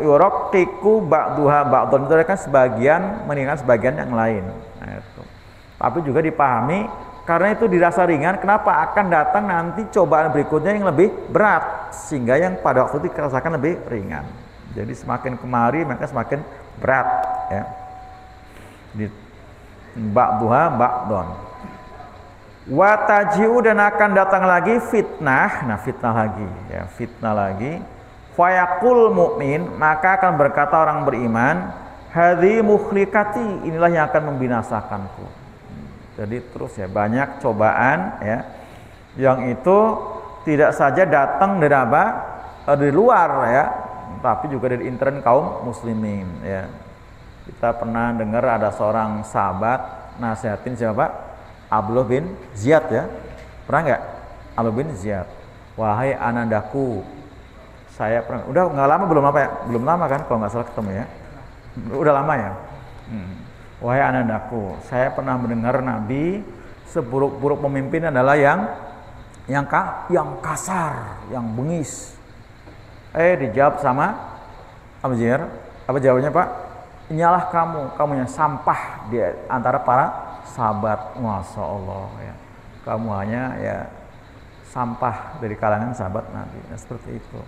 Yuraqqiku ba'duha ba'don, itu kan sebagian meringankan sebagian yang lain. Nah, itu. Tapi juga dipahami karena itu dirasa ringan, kenapa akan datang nanti cobaan berikutnya yang lebih berat, sehingga yang pada waktu itu dirasakan lebih ringan. Jadi semakin kemari maka semakin berat, ya. Ba'duha ba'don. Wa taji'u, dan akan datang lagi fitnah. Nah, fitnah lagi, ya, fitnah lagi. Fayaqul mu'min, maka akan berkata orang beriman, hadhi mukhlikati, inilah yang akan membinasakanku. Jadi terus ya, banyak cobaan ya, yang itu tidak saja datang dari apa? Dari luar ya, tapi juga dari intern kaum muslimin ya. Kita pernah dengar ada seorang sahabat nasihatin siapa? Abdullah bin Ziyad ya. Pernah nggak? Abdullah bin Ziyad. Wahai anandaku, saya pernah, udah nggak lama belum apa ya? Belum lama kan kalau nggak salah ketemu ya. Udah lama ya. Wahai anandaku, saya pernah mendengar Nabi seburuk-buruk pemimpin adalah yang kasar, yang bengis. Dijawab sama Abu Jahal. Apa jawabannya Pak? Nyalah kamu yang sampah di antara para sahabat. Masya Allah ya. Kamu hanya ya sampah dari kalangan sahabat Nabi. Nah, seperti itu.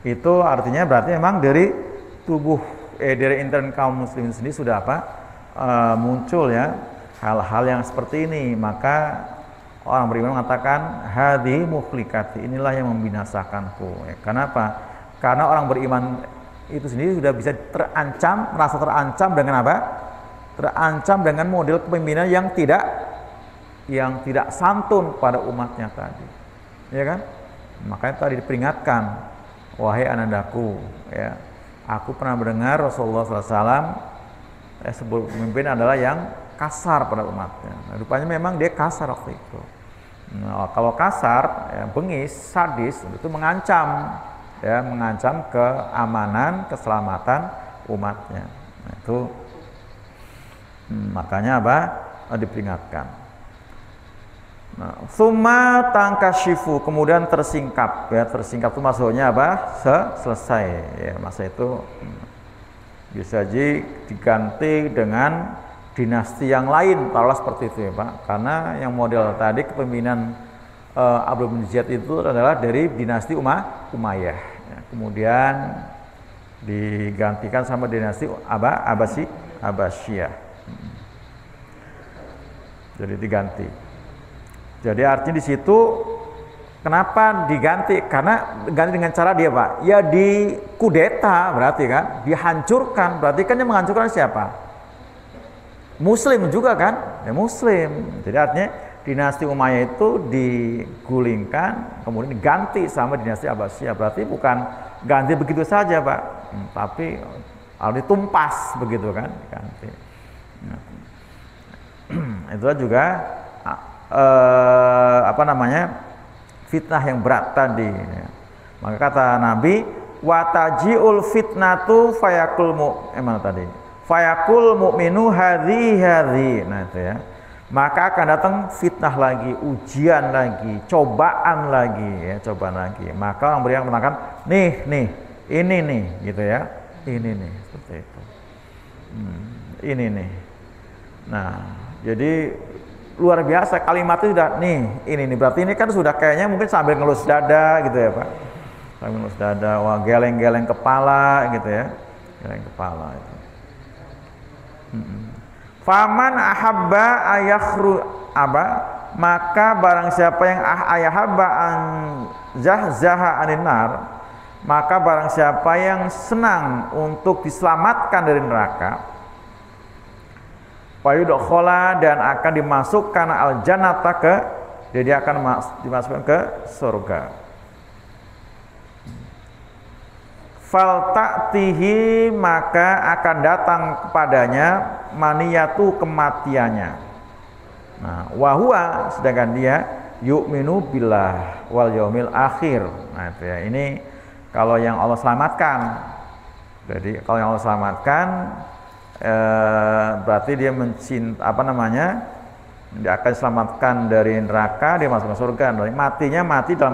Itu artinya berarti memang dari tubuh dari intern kaum muslimin sendiri sudah muncul ya hal-hal yang seperti ini. Maka orang beriman mengatakan hadhi muhlikati, inilah yang membinasakanku ya. Kenapa? Karena orang beriman itu sendiri sudah bisa terancam, merasa terancam dengan apa? Terancam dengan model kepemimpinan yang tidak santun pada umatnya tadi, ya kan? Makanya tadi diperingatkan, wahai anandaku, ya, aku pernah mendengar Rasulullah SAW sebelum pemimpin adalah yang kasar pada umatnya. Nah, rupanya memang dia kasar waktu itu. Nah, kalau kasar, ya, bengis, sadis, itu mengancam keamanan, keselamatan umatnya. Nah, itu makanya diperingatkan. Nah, summa tangkashifu, kemudian tersingkap ya, tersingkap itu maksudnya selesai ya, masa itu bisa diganti dengan dinasti yang lain, taruhlah seperti itu ya Pak, karena yang model tadi kepemimpinan Abdul bin Ziyad itu adalah dari dinasti Umayyah ya, kemudian digantikan sama dinasti Abbasiyah. Jadi diganti. Jadi artinya di situ kenapa diganti? Karena ganti dengan cara dia Pak, ya dikudeta berarti kan, dihancurkan, berarti kan yang menghancurkan siapa? Muslim juga kan? Ya Muslim. Jadi artinya dinasti Umayyah itu digulingkan, kemudian diganti sama dinasti Abbasiyah. Berarti bukan ganti begitu saja Pak, tapi harus ditumpas begitu kan, diganti. Nah, itulah juga fitnah yang berat tadi ya. Maka kata Nabi, watajiul fitnatu fayakul mu'minu hadhi. Nah itu ya. Maka akan datang fitnah lagi, ujian lagi, cobaan lagi. Maka orang beriman mengatakan, nih, ini nih, gitu ya. Ini nih, seperti itu. Ini nih. Nah, jadi luar biasa kalimat itu sudah ini berarti ini kan sudah kayaknya mungkin sambil ngelus dada gitu ya Pak, sambil ngelus dada, wah geleng-geleng kepala gitu ya, geleng kepala itu. Faman ahabba ayakhru maka barang siapa yang ayahabba an zahzaha anin nar, maka barang siapa yang senang untuk diselamatkan dari neraka, fayudkhala, dan akan dimasukkan al-jannata jadi akan dimasukkan ke surga. Falta'tihi, maka akan datang kepadanya maniyatu, kematiannya. Nah, wahua, sedangkan dia yu'minu billah wal yaumil akhir. Nah, itu ya. Ini kalau yang Allah selamatkan. Jadi kalau yang Allah selamatkan berarti dia dia akan diselamatkan dari neraka, dia masuk ke surga. Matinya mati dalam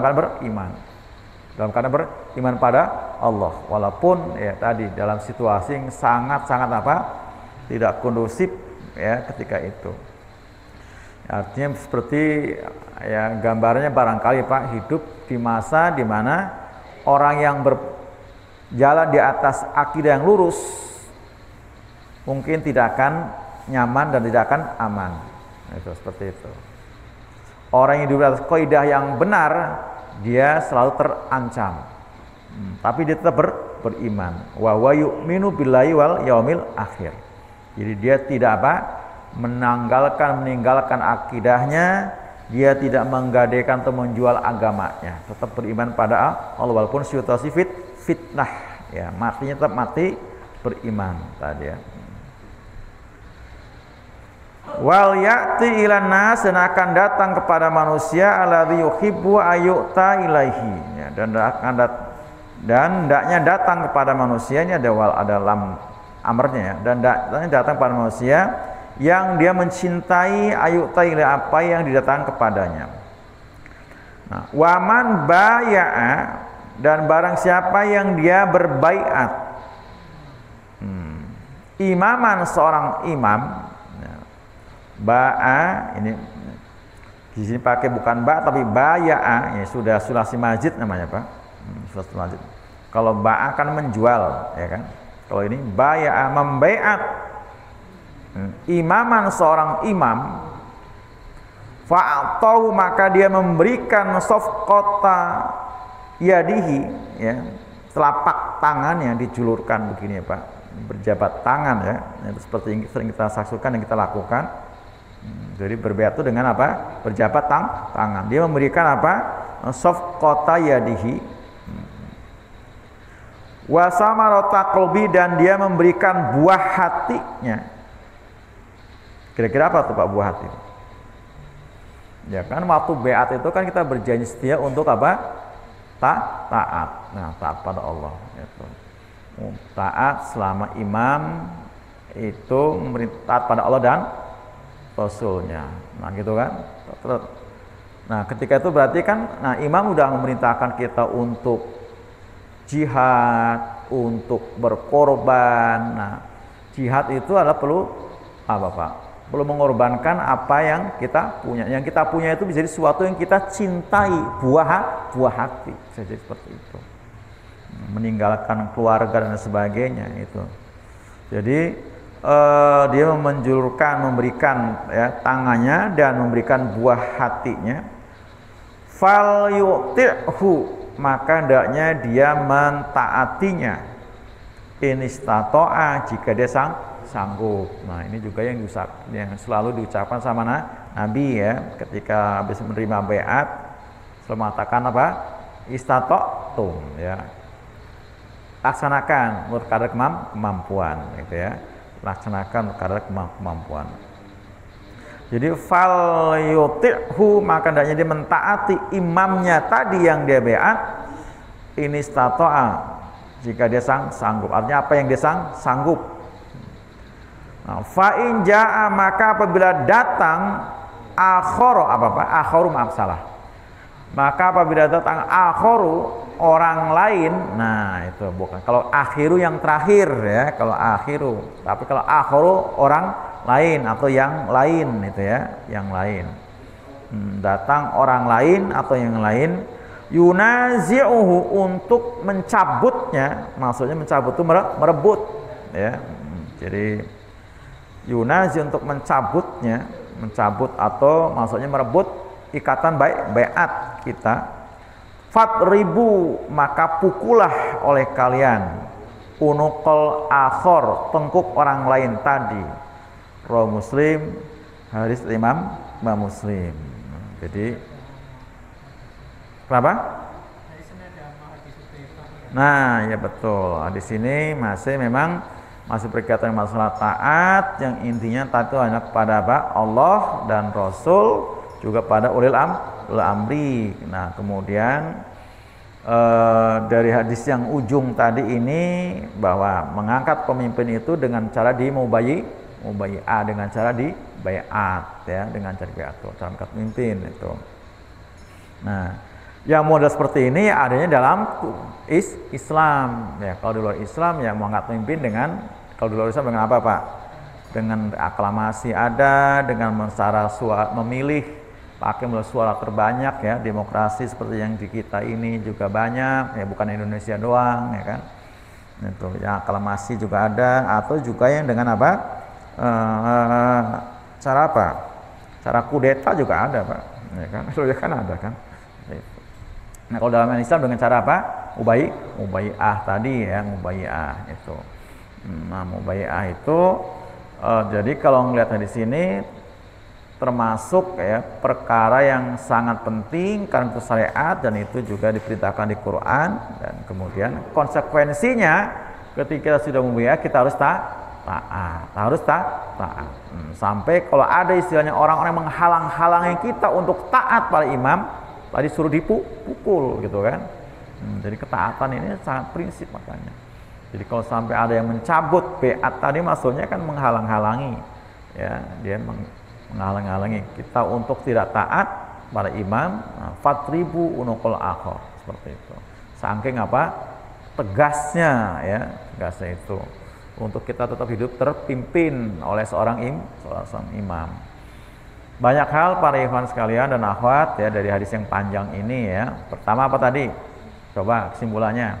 keadaan beriman pada Allah, walaupun ya tadi dalam situasi yang sangat-sangat tidak kondusif ya ketika itu. Artinya seperti ya gambarnya barangkali Pak, hidup di masa di mana orang yang berjalan di atas akidah yang lurus mungkin tidak akan nyaman dan tidak akan aman. Itu seperti itu. Orang yang hidup di atas kaidah yang benar, dia selalu terancam. Tapi dia tetap beriman. Wa yu'minu billahi wal yaumil akhir. Jadi dia tidak meninggalkan akidahnya, dia tidak menggadaikan atau menjual agamanya. Tetap beriman pada Allah walaupun situasi fitnah ya, matinya tetap mati beriman tadi ya. Wal ya'ti ilan nas, dan akan datang kepada manusia alladzi yuhibbu ayyuta ilaihi, ya, dan hendaknya datang kepada manusia, ini ada lam amrnya, ya, dan datang kepada manusia yang dia mencintai ayyuta ilaihi, apa yang didatangkan kepadanya. Nah, waman baya'a, dan barang siapa yang dia berbaiat, imaman, seorang imam, ba'a ini di sini pakai bukan ba tapi baya'a, ya sudah sulasi majid namanya Pak. Sulasi majid. Kalau ba'a kan menjual, ya kan. Kalau ini baya'a, membaiat imaman, seorang imam, fa'atau, maka dia memberikan safqata yadihi, ya, telapak tangannya dijulurkan begini ya Pak, berjabat tangan, ya, seperti yang sering kita saksikan dan kita lakukan. Jadi berbaiat itu dengan apa? Berjabat tangan. Dia memberikan apa? Safqata yadihi. Wa samarata qalbi, dan dia memberikan buah hatinya. Kira-kira apa tuh Pak buah hati? Ya kan waktu baiat itu kan kita berjanji setia untuk apa? Taat. Nah, taat pada Allah, gitu. Taat selama imam itu taat pada Allah dan Rasulnya. Nah gitu kan. Nah ketika itu berarti kan, nah imam udah memerintahkan kita untuk jihad, untuk berkorban. Nah jihad itu adalah perlu apa Pak? Perlu mengorbankan apa yang kita punya. Yang kita punya itu bisa jadi sesuatu yang kita cintai, buah hati. Bisa jadi seperti itu. Meninggalkan keluarga dan sebagainya itu. Jadi dia memberikan ya tangannya dan memberikan buah hatinya. Fal yu'ti'hu, maka hendaknya dia mentaatinya. Inistato'a, jika dia sanggup. Nah ini juga yang selalu diucapkan sama Nabi ya, ketika habis menerima baiat selalu mengatakan apa? Istata'tum, ya, laksanakan menurut kadar kemampuan, gitu ya. Laksanakan karena kemampuan. Jadi fal yuti'hu, maka hendaknya dia mentaati imamnya tadi yang dia baiat. Ini stato'a, jika dia sanggup. Artinya apa yang dia sanggup. Nah, fa in ja'a, maka apabila datang akharu, akharu, maaf salah. Maka apabila datang akharu, orang lain, nah itu bukan. Kalau akhiru yang terakhir ya, kalau akhiru. Tapi kalau akhiru orang lain atau yang lain itu ya, yang lain. Datang orang lain atau yang lain, yunazi'uhu, untuk mencabutnya. Maksudnya mencabut itu merebut ya. Jadi yunazi untuk mencabutnya, mencabut atau maksudnya merebut ikatan baiat kita. Fatribu, maka pukullah oleh kalian unuqal akhor, tengkuk orang lain tadi. Rawi Muslim, hadis Imam Muslim. Jadi kenapa? Nah ya betul, hadis ini masih berkaitan masalah taat, yang intinya taat itu hanya kepada apa? Allah dan Rasul, juga pada ulil amri. Nah kemudian dari hadis yang ujung tadi ini, bahwa mengangkat pemimpin itu dengan cara mubayi'ah, dengan cara baiat ya, dengan cara baiat, cara angkat pemimpin itu. Nah yang model seperti ini adanya dalam Islam ya. Kalau di luar Islam ya mengangkat pemimpin dengan, kalau di luar Islam dengan apa Pak? Dengan aklamasi ada, dengan memilih pakai suara terbanyak ya, demokrasi seperti yang di kita ini juga banyak ya, bukan Indonesia doang ya kan. Itu ya, aklamasi juga ada, atau juga yang dengan apa? Cara apa? Cara kudeta juga ada Pak. Ya kan? Itu kan ada kan. Nah, kalau dalam Islam dengan cara apa? Mubayi'ah tadi ya, mubayi'ah itu. Nah, mubayi'ah itu jadi kalau ngelihat di sini termasuk ya perkara yang sangat penting karena itu syariat, dan itu juga diperintahkan di Quran. Dan kemudian konsekuensinya ketika sudah mubayi'ah kita harus taat. Harus taat. Sampai kalau ada istilahnya orang-orang menghalang-halangi kita untuk taat pada imam, tadi suruh dipukul gitu kan. Jadi ketaatan ini sangat prinsip makanya. Jadi kalau sampai ada yang mencabut beat tadi maksudnya kan menghalang-halangi, ya dia menghalang-halangi kita untuk tidak taat pada imam. Fatribu unukul akhor, seperti itu. Saking apa? Tegasnya ya, tegasnya itu untuk kita tetap hidup terpimpin oleh seorang imam. Banyak hal para ikhwan sekalian dan akhwat ya dari hadis yang panjang ini ya. Pertama apa tadi? Coba kesimpulannya.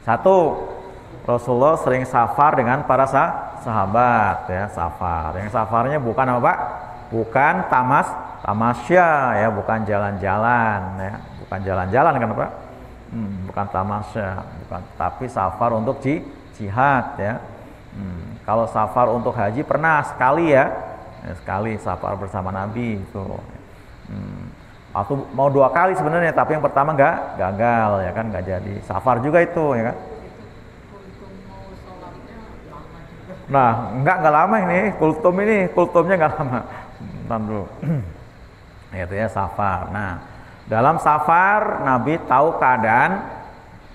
Satu, Rasulullah sering safar dengan para sahabat ya, safar. Yang safarnya bukan apa Pak? Bukan tamasya ya, bukan jalan-jalan ya, bukan jalan-jalan kan Pak? Bukan tamasya, bukan, tapi safar untuk jihad ya. Kalau safar untuk haji pernah sekali ya, sekali safar bersama Nabi itu. Atau mau 2 kali sebenarnya, tapi yang pertama gagal ya kan, nggak jadi. Safar juga itu ya kan. Nah, nggak lama ini, kultumnya nggak lama. Bentar dulu. Itu ya safar. Nah, dalam safar Nabi tahu keadaan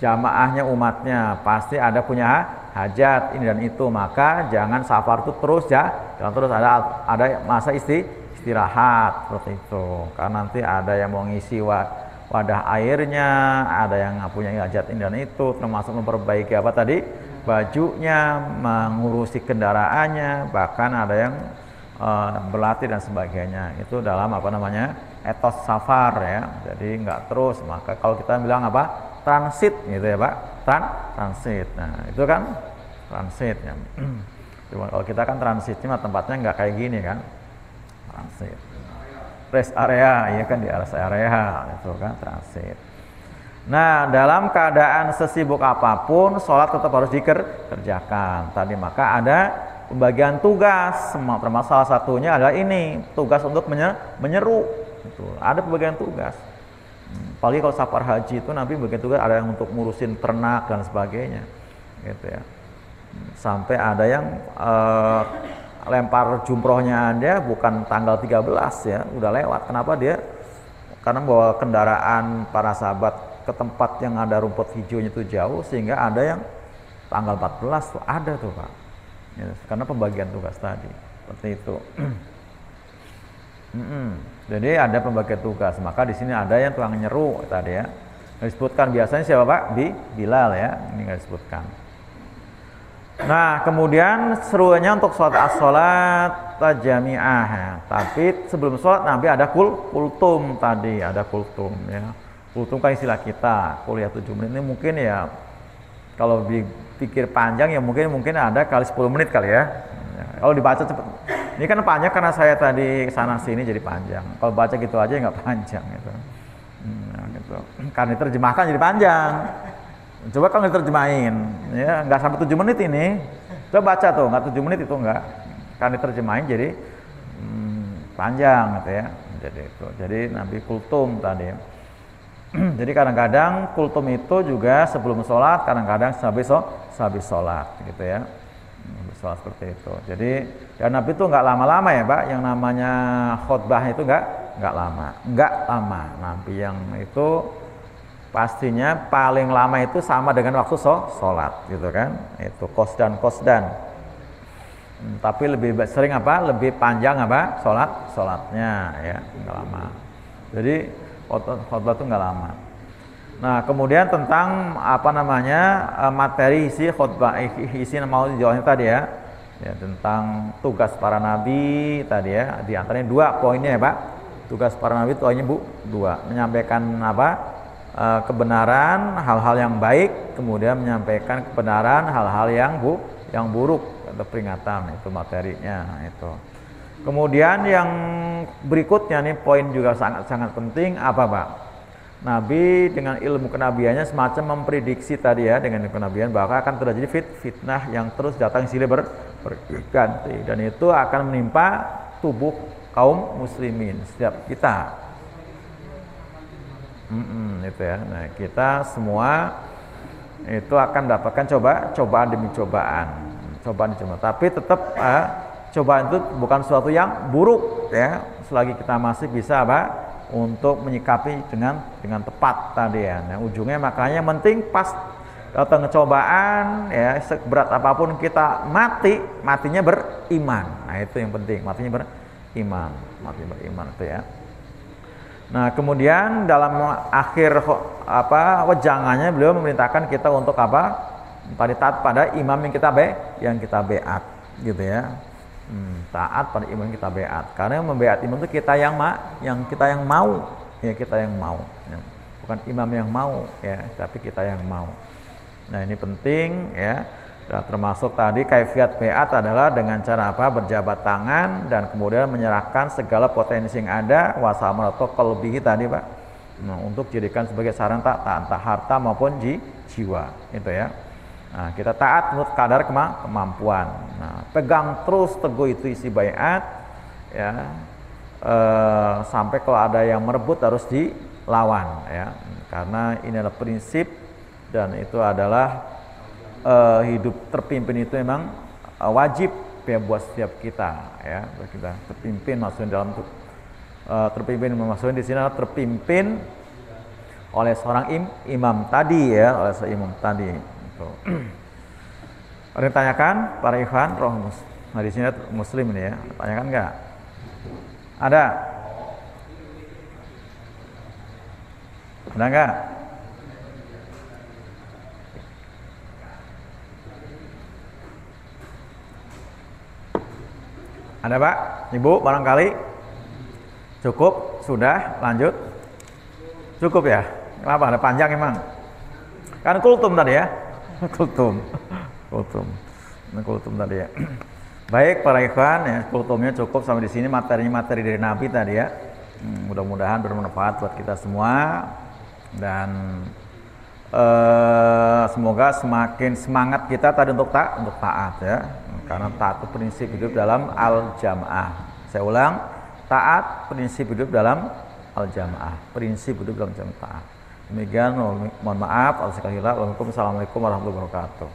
jamaahnya, umatnya pasti ada punya hajat ini dan itu, maka jangan safar itu terus ya, jangan terus, ada masa istirahat seperti itu, karena nanti ada yang mau ngisi wadah airnya, ada yang punya hajat ini dan itu, termasuk memperbaiki apa tadi, bajunya, mengurusi kendaraannya, bahkan ada yang berlatih dan sebagainya. Itu dalam apa namanya, etos safar ya. Jadi nggak terus, maka kalau kita bilang apa, transit gitu ya Pak, transit. Nah itu kan transit ya. Cuma kalau kita kan transitnya tempatnya nggak kayak gini kan, transit. Rest area, ya kan, di rest area itu kan transit. Nah dalam keadaan sesibuk apapun, sholat tetap harus dikerjakan tadi, maka ada pembagian tugas, termasuk salah satunya adalah ini, tugas untuk menyeru. Itu ada pembagian tugas. Apalagi kalau safar haji itu nanti bagian tugas ada yang untuk ngurusin ternak dan sebagainya, gitu ya. Sampai ada yang lempar jumrohnya dia bukan tanggal 13 ya, udah lewat. Kenapa dia? Karena bawa kendaraan para sahabat ke tempat yang ada rumput hijaunya itu jauh, sehingga ada yang tanggal 14 tuh ada tuh Pak. Ya, karena pembagian tugas tadi seperti itu. Jadi ada pembagian tugas, maka di sini ada yang tukang nyeru tadi ya. Disebutkan biasanya siapa Pak? Bilal ya, ini nggak disebutkan. Nah kemudian seruannya untuk sholat as-sholat jami'ah ya. Tapi sebelum sholat Nabi ada kultum tadi, ada kultum ya. Kultum kan istilah kita, kuliah 7 menit ini mungkin ya, kalau dipikir panjang ya mungkin ada kali 10 menit kali ya. Kalau dibaca cepet, ini kan panjang karena saya tadi sana sini jadi panjang. Kalau baca gitu aja nggak panjang gitu. Gitu. Karena diterjemahkan jadi panjang. Coba kalau diterjemahin, ya nggak sampai 7 menit ini. Coba baca tuh, nggak 7 menit itu nggak. Karena diterjemahin jadi panjang gitu ya. Jadi itu. Jadi Nabi kultum tadi. Jadi kadang-kadang kultum itu juga sebelum sholat, kadang-kadang habis sholat gitu ya. Sholat seperti itu. Jadi ya Nabi itu nggak lama-lama ya Pak. Yang namanya khutbah itu nggak lama. Nabi yang itu pastinya paling lama itu sama dengan waktu sholat gitu kan. Itu kosdan. Tapi lebih sering apa? Lebih panjang apa? Sholatnya ya, nggak lama. Jadi khutbah itu nggak lama. Nah kemudian tentang apa namanya materi isi khutbah, isi mau dijawabnya tadi ya, tentang tugas para nabi tadi ya, di antaranya 2 poinnya ya Pak. Tugas para nabi itu hanya 2, menyampaikan apa, kebenaran, hal-hal yang baik, kemudian menyampaikan kebenaran, hal-hal yang buruk atau peringatan, itu materinya itu. Kemudian yang berikutnya nih poin juga sangat penting apa Pak? Nabi dengan ilmu kenabiannya semacam memprediksi tadi ya, dengan ilmu kenabian bahwa akan terjadi fitnah yang terus datang silih berganti, dan itu akan menimpa tubuh kaum muslimin setiap kita. Itu ya. Nah, kita semua itu akan dapatkan cobaan demi cobaan. cobaan dicoba. Tapi tetap cobaan itu bukan sesuatu yang buruk ya, selagi kita masih bisa untuk menyikapi dengan tepat tadi ya. Nah, ujungnya makanya penting pas datang cobaan ya, seberat apapun kita matinya beriman. Nah, itu yang penting, mati beriman itu ya. Nah, kemudian dalam akhir wejangannya beliau memerintahkan kita untuk tadi taat pada imam yang kita beat gitu ya. Taat pada imam yang kita beat. Karena yang membeat imam itu kita yang mau ya, kita yang mau. Bukan imam yang mau ya, tapi kita yang mau. Nah, ini penting ya. Dan termasuk tadi kaifiat beat adalah dengan cara berjabat tangan dan kemudian menyerahkan segala potensi yang ada wasamaratu qalbihi tadi Pak. Nah, untuk jadikan sebagai saran taat entah harta maupun jiwa itu ya. Nah, kita taat menurut kadar kemampuan. Nah, pegang terus teguh itu isi baiat ya. Sampai kalau ada yang merebut harus dilawan ya. Karena ini adalah prinsip dan itu adalah hidup terpimpin itu memang wajib ya buat setiap kita ya. Kita terpimpin maksudnya dalam terpimpin maksudnya di sini adalah terpimpin oleh seorang imam tadi ya, oleh seorang imam tadi. Gitu. Ada yang tanyakan para ikhwan roh nah, di sini muslim ini ya, tanyakan enggak? Ada enggak? Ada Pak? Ibu barangkali? Cukup? Sudah? Lanjut? Cukup ya? Kenapa? Ada panjang emang? Kan kultum tadi ya? Kultum tadi ya. Baik para ikhwan ya, kultumnya cukup sampai di sini, materinya materi dari Nabi tadi ya. Mudah-mudahan bermanfaat buat kita semua dan semoga semakin semangat kita tadi untuk taat ya. Karena taat itu prinsip hidup dalam al-jamaah. Saya ulang, taat prinsip hidup dalam al-jamaah. Prinsip hidup dalam jamaah. Demikian, mohon maaf. Assalamualaikum warahmatullahi wabarakatuh.